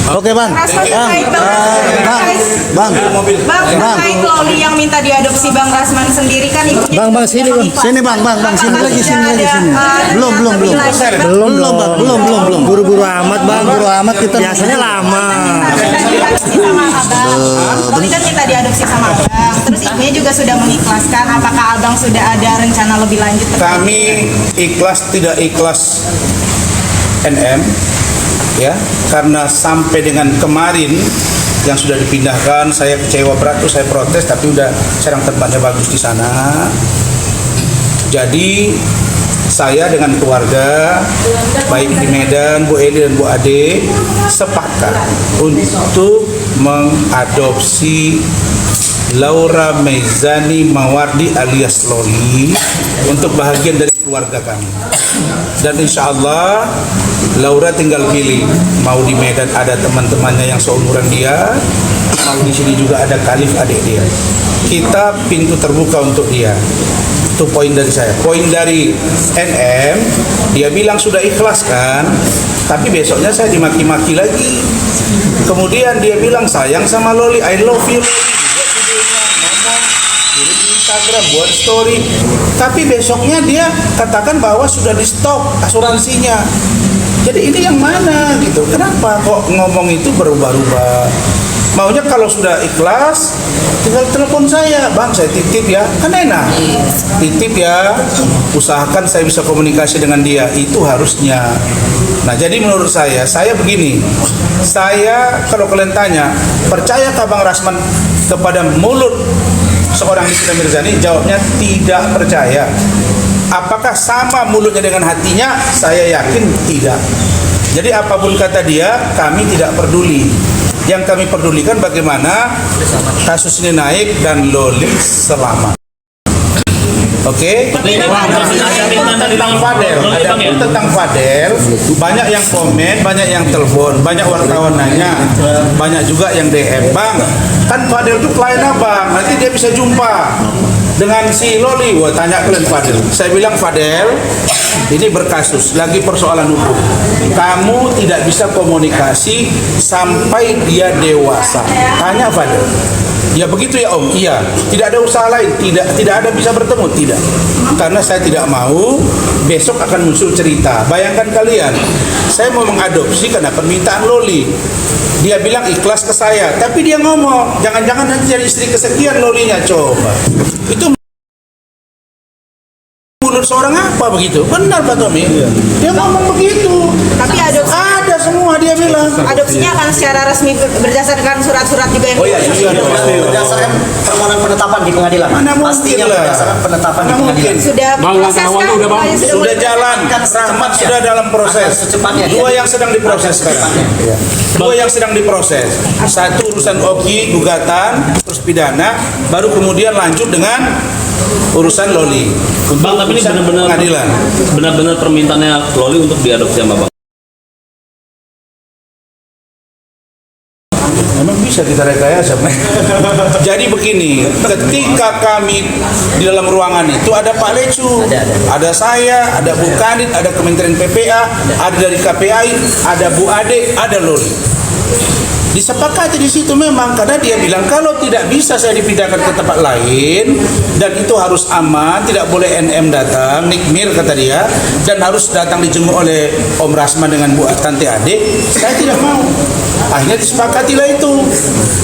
Oke bang. Bang. Terkait Loli yang minta diadopsi Bang Rasman sendiri kan ibunya. Bang sini bang. Sini bang lagi sini. Belum. Buru-buru amat bang. Buru amat kita. Biasanya lama. Loli kan minta diadopsi sama Abang. Terus ibunya juga sudah mengikhlaskan. Apakah Abang sudah ada rencana lebih lanjut? Kami ikhlas tidak ikhlas NM ya, karena sampai dengan kemarin yang sudah dipindahkan saya kecewa berat tuh, saya protes, tapi udah sekarang tempatnya bagus di sana. Jadi saya dengan keluarga baik di Medan, Bu Eli dan Bu Ade sepakat untuk mengadopsi Laura Meizani Mawardi alias Loli untuk bahagian dari keluarga kami. Dan insya Allah Laura tinggal pilih, mau di Medan ada teman-temannya yang seumuran dia, mau di sini juga ada Khalif adik dia. Kita pintu terbuka untuk dia. Itu poin dari saya. Poin dari NM, dia bilang sudah ikhlas kan, tapi besoknya saya dimaki-maki lagi. Kemudian dia bilang sayang sama Loli, I love you Loli. Instagram buat story, tapi besoknya dia katakan bahwa sudah di stop asuransinya. Jadi ini yang mana gitu? Kenapa kok ngomong itu berubah-ubah? Maunya kalau sudah ikhlas tinggal telepon saya, bang saya titip ya, kan enak. Titip ya, usahakan saya bisa komunikasi dengan dia, itu harusnya. Nah jadi menurut saya begini, saya kalau kalian tanya, percayakah Bang Rasman kepada mulut seorang Nikita Mirzani? Jawabnya tidak percaya. Apakah sama mulutnya dengan hatinya? Saya yakin tidak. Jadi apapun kata dia, kami tidak peduli. Yang kami pedulikan bagaimana kasus ini naik dan Loli selamat. Oke, tentang Fadel, banyak yang komen, banyak yang telepon, banyak wartawan nanya, banyak juga yang DM, bang, kan Fadel itu klien abang, nanti dia bisa jumpa dengan si Loli. Wah, tanya kalian Fadel. Saya bilang Fadel, ini berkasus, lagi persoalan hukum. Kamu tidak bisa komunikasi sampai dia dewasa. Tanya Fadel. Ya begitu ya Om, iya. Tidak ada usaha lain, tidak ada bisa bertemu, tidak. Karena saya tidak mau besok akan muncul cerita. Bayangkan kalian, saya mau mengadopsi karena permintaan Loli. Dia bilang ikhlas ke saya, tapi dia ngomong, jangan-jangan nanti jadi istri kesekian Lolinya, coba. Itu mulut seorang apa begitu? Benar Pak Tommy? Dia ngomong begitu. Tapi ada semua dia bilang. Adopsinya akan secara resmi berdasarkan surat-surat juga yang berdasarkan permohonan penetapan di pengadilan. Mana mungkin pastinya lah. berdasarkan penetapan di pengadilan. sudah proses Sudah jalan. Rahmat sudah dalam proses. Dua yang sedang diproses sekarang. Dua yang sedang diproses. Satu urusan Oki gugatan terus pidana, baru kemudian lanjut dengan urusan Loli. Bang, tapi ini benar-benar permintaannya Loli untuk diadopsi sama Bang. Memang bisa kita rekayasa. Jadi begini, ketika kami di dalam ruangan itu ada Pak Lecu, ada saya, ada Bu Kanit, ada Kementerian PPA, ada dari KPI, ada Bu Ade, ada Loli. Disepakati di situ memang, karena dia bilang kalau tidak bisa saya dipindahkan ke tempat lain dan itu harus aman, tidak boleh NM datang, Nikmir kata dia, dan harus datang dijenguk oleh Om Rasman dengan Bu Tanti Adik, saya tidak mau. Akhirnya disepakatilah itu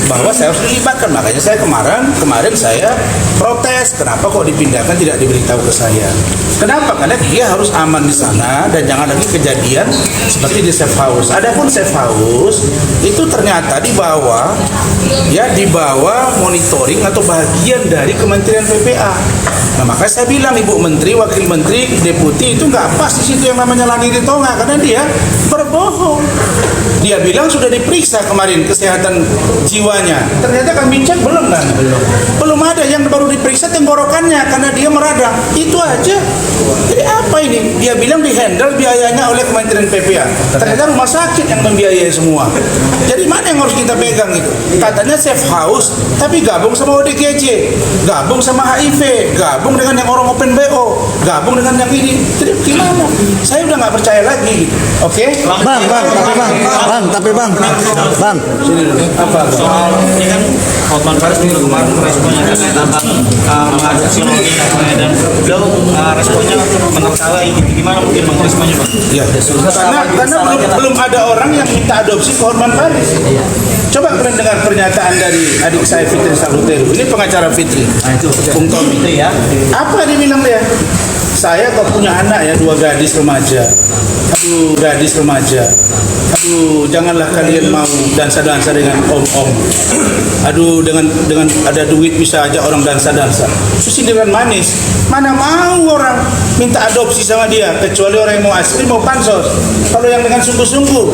bahwa saya harus dilibatkan. Makanya saya kemarin saya protes, kenapa kok dipindahkan tidak diberitahu ke saya. Kenapa? Karena dia harus aman di sana dan jangan lagi kejadian seperti di safe house. Adapun safe house itu ternyata di bawah monitoring atau bagian dari Kementerian PPA. Nah makanya saya bilang Ibu Menteri, Wakil Menteri, Deputi itu nggak pas di situ yang namanya Lani Ritonga, karena dia berbohong. Dia bilang sudah diperiksa kemarin kesehatan jiwanya. Ternyata kami cek belum kan? Belum ada, yang baru diperiksa tenggorokannya karena dia meradang. Itu aja. Jadi apa ini? Dia bilang dihandle biayanya oleh Kementerian PPA. Ternyata rumah sakit yang membiayai semua. Jadi mana yang harus kita pegang itu? Katanya safe house, tapi gabung sama ODGJ, gabung sama HIV, gabung dengan yang orang open BO, gabung dengan yang ini. Jadi gimana? Saya udah nggak percaya lagi. Oke? Bang, tapi bang, Bang. Sini dulu. Apa? Soal ini kan Hotman Paris minggu kemarin responnya terkait abang mengadopsi Loli dan beliau responnya menertawai gitu. Gimana mungkin bang responnya bang? Ya. Karena belum ada orang yang minta adopsi ke Hotman Paris. Coba kalian dengar pernyataan dari adik saya Fitri Salutero. Ini pengacara Fitri. Bung Tommy. Itu ya. Apa dia bilang dia? Saya kok punya anak ya, 2 gadis remaja. Aduh, gadis remaja. Aduh, janganlah kalian mau dansa-dansa dengan om-om. Aduh, dengan ada duit bisa aja orang dansa-dansa. Itu sindiran manis. Mana mau orang minta adopsi sama dia, kecuali orang yang mau asli mau pansos. Kalau yang dengan sungguh-sungguh,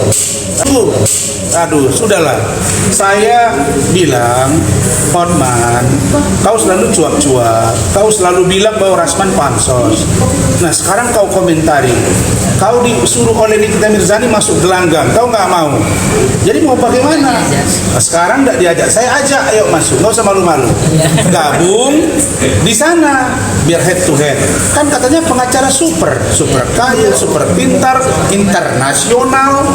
aduh, sudahlah. Saya bilang, Hotman, kau selalu cuap-cuap. Kau selalu bilang bahwa Rasman pansos. Nah, sekarang kau komentari. Kau disuruh oleh Nikita Mirzani masuk gelanggang, kau nggak mau. Jadi mau bagaimana? Nah, sekarang nggak diajak, saya ajak, ayo masuk, nggak usah malu-malu. Gabung di sana, biar head to head. Kan katanya pengacara super kaya, super pintar, internasional.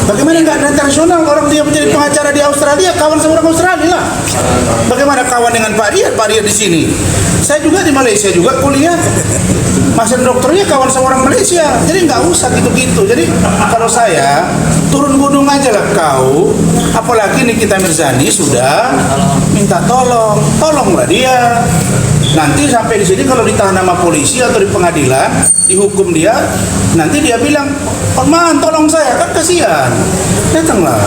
Bagaimana nggak internasional? Orang dia menjadi pengacara di Australia, kawan sama orang Australia lah. Bagaimana kawan dengan Pak Riyad di sini? Saya juga di Malaysia juga kuliah. Masih dokternya kawan sama orang Malaysia. Jadi nggak usah gitu-gitu. Jadi kalau saya turun gunung aja lah kau. Apalagi Nikita Mirzani sudah minta tolonglah dia. Nanti sampai di sini kalau ditahan sama polisi atau di pengadilan, dihukum dia, nanti dia bilang, Hotman tolong saya, kan kasihan. Datanglah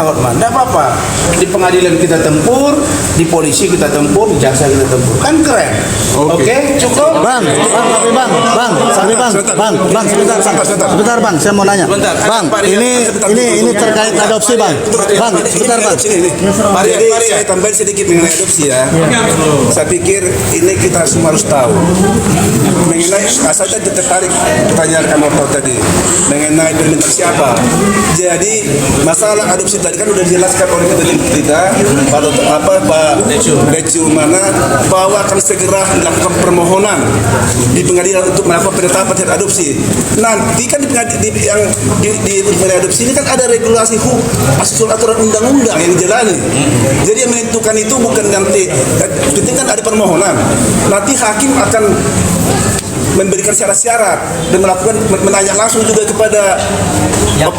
Hotman, tidak apa-apa. Di pengadilan kita tempur, di polisi kita tempur, di jaksa kita tempur, kan keren. Oke, cukup. Bang, sebentar bang, saya mau nanya. Bang, ini terkait adopsi bang. Bang, sebentar bang. Jadi saya tambahin sedikit mengenai adopsi ya. Saya pikir ini kita semua harus tahu. Mengenai saya tertarik pertanyaan kamu tadi mengenai permintaan siapa. Jadi masalah adopsi tadi kan sudah dijelaskan oleh ketua kita Pak Decu mana bahwa akan segera melakukan permohonan di pengadilan untuk melakukan penetapan terhadap adopsi. Nanti kan di pengadilan adopsi ini kan ada regulasi hukum, aturan undang-undang yang dijalani. Jadi yang menentukan itu bukan nanti, penting kan ada permohonan. Nanti hakim akan memberikan syarat-syarat dan menanya langsung juga kepada yang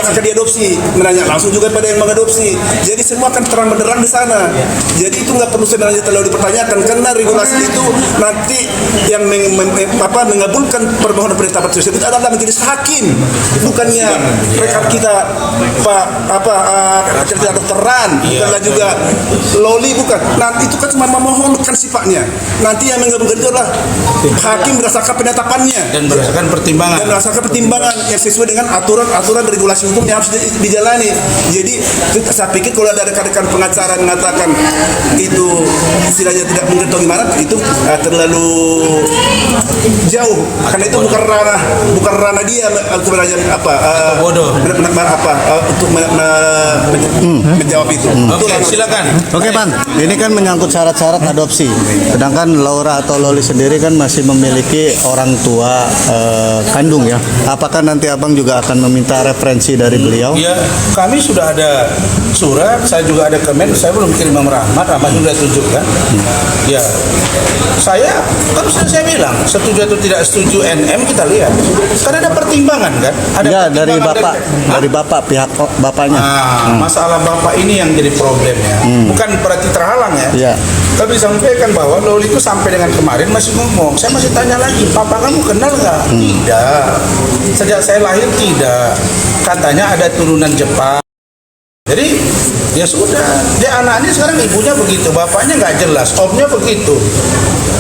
akan diadopsi. Menanya langsung juga kepada yang mengadopsi. Jadi semua akan terang benderang di sana. Jadi itu nggak perlu sebenarnya terlalu dipertanyakan karena regulasi itu nanti yang mengabulkan permohonan penetapan tersebut adalah majelis hakim, bukannya rekan kita kedokteran, bukanlah juga Loli, bukan. Nanti itu kan cuma memohonkan sifatnya. Nanti yang mengabulkan itu adalah hakim berdasarkan penetapannya Dan berdasarkan pertimbangan yang sesuai dengan aturan regulasi hukum yang harus dijalani. Jadi saya pikir kalau ada rekan-rekan pengacara mengatakan itu istilahnya tidak mengerti gimana, itu terlalu jauh karena itu bukan ranah dia sebenarnya bodoh untuk menjawab itu. Oke, silakan. Oke bang, ini kan menyangkut syarat-syarat adopsi. Sedangkan Laura atau Loli sendiri kan masih memiliki orang tua kandung ya. Apakah nanti abang juga akan meminta referensi dari beliau? Ya, kami sudah ada surat, saya juga ada komen, saya belum kirim sama Rahmat sudah tunjukkan. Ya, saya kan saya bilang setuju atau tidak setuju NM kita lihat. Karena ada pertimbangan kan? Ada Ya, pertimbangan dari bapak pihak bapaknya. Masalah bapak ini yang jadi problemnya. Bukan berarti terhalang ya. Ya. Tapi sampaikan bahwa Loli itu sampai dengan kemarin masih ngomong. Saya masih tanya lagi, papa kamu kenal nggak? Tidak. Sejak saya lahir tidak. Katanya ada turunan Jepang. Jadi ya sudah. Dia anaknya sekarang ibunya begitu, bapaknya nggak jelas, omnya begitu.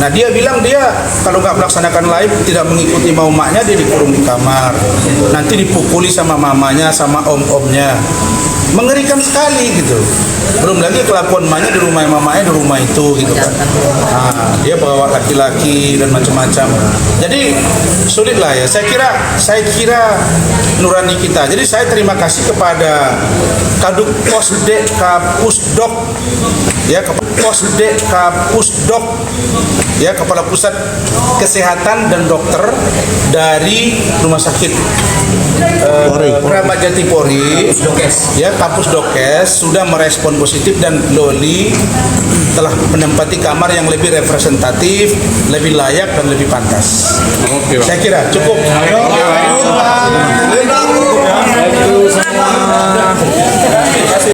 Nah dia bilang dia kalau nggak melaksanakan live tidak mengikuti mau maknya dia dikurung di kamar. Nanti dipukuli sama mamanya sama om-omnya. mengerikan sekali gitu. Belum lagi kelakuan mamanya di rumah mamanya di rumah itu gitu kan. Nah, dia bawa laki-laki dan macam-macam. Jadi sulit lah ya. Saya kira nurani kita. Jadi saya terima kasih kepada Kaduk Posdek Kapusdok ya, Posdek Kapusdok ya, Kepala Pusat Kesehatan dan Dokter dari Rumah Sakit Keramat Jati Polri ya, Kampus Dokes sudah merespon positif dan Loli telah menempati kamar yang lebih representatif, lebih layak dan lebih pantas. Saya kira cukup.